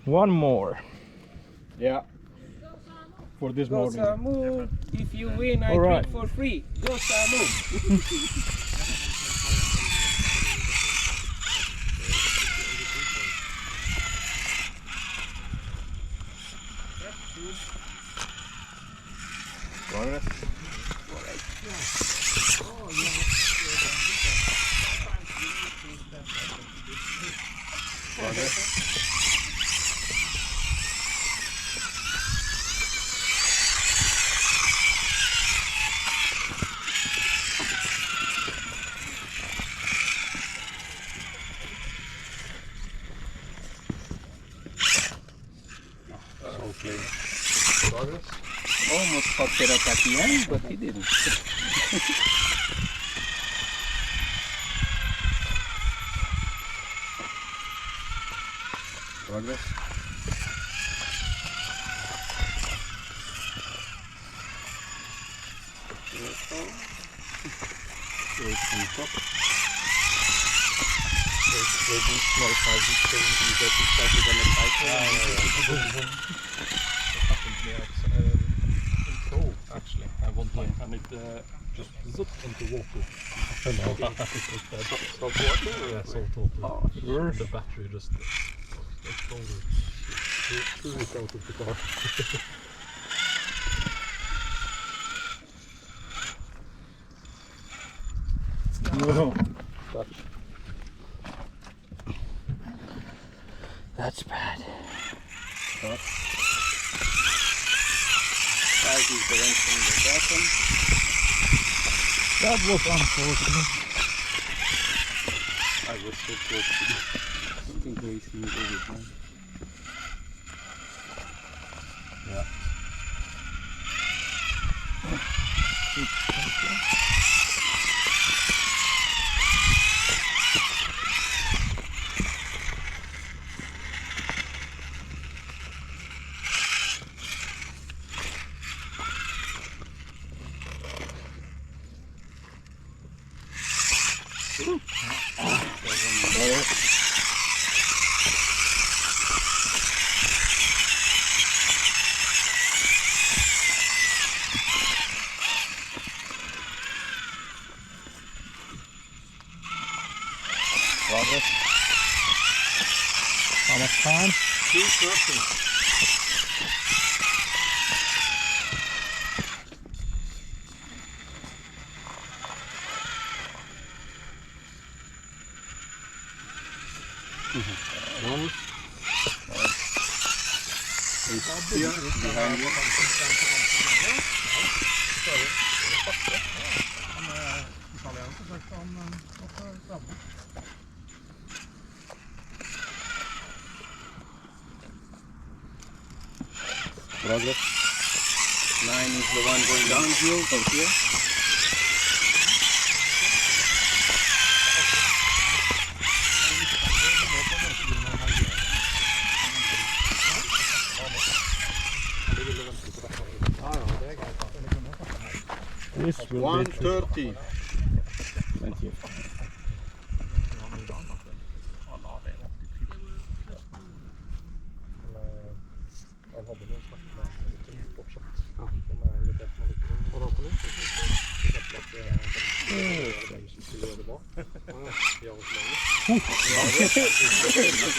One more. Yeah. For this Go morning. Samu! If you win, I Alright. drink for free. Go Samu! Progress. Okay. Progress. Almost fucked it up at the end, but he didn't. Progress. Actually, at one time, and it just zipped into water. Salt water? Yeah, salt water. The battery just exploded. Threw it out of the car. No. Touch. That's bad. Five is the one from the bottom. That was unfortunate. I was so close to this. Something very smooth every time. Yeah. Progress. How much time? 2:30. One. It's here behind you. Progress. 9 is the one going downhill from here. This will 1:30. Thank you.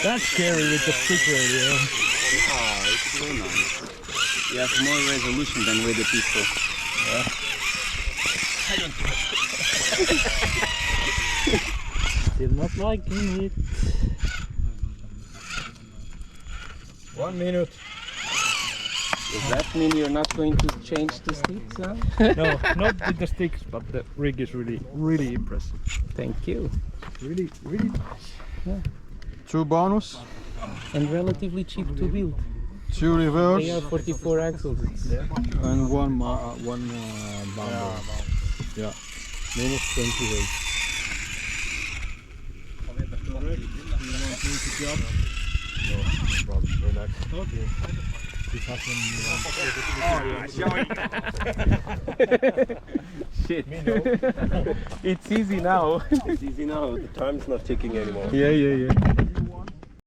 That's scary with the stick radio. Oh, it's so nice. You have more resolution than with the pistol. Still not liking it. 1 minute. Does that mean you're not going to change the sticks, huh? No, not with the sticks, but the rig is really impressive. Thank you. Really nice. 2 bonus. And relatively cheap to build. 2 reverse. They are 44 axles. And one bumper. Yeah. Minus 28. No problem. Relax. Okay. Shit. It's easy now. It's easy now, the time's not ticking anymore. Yeah.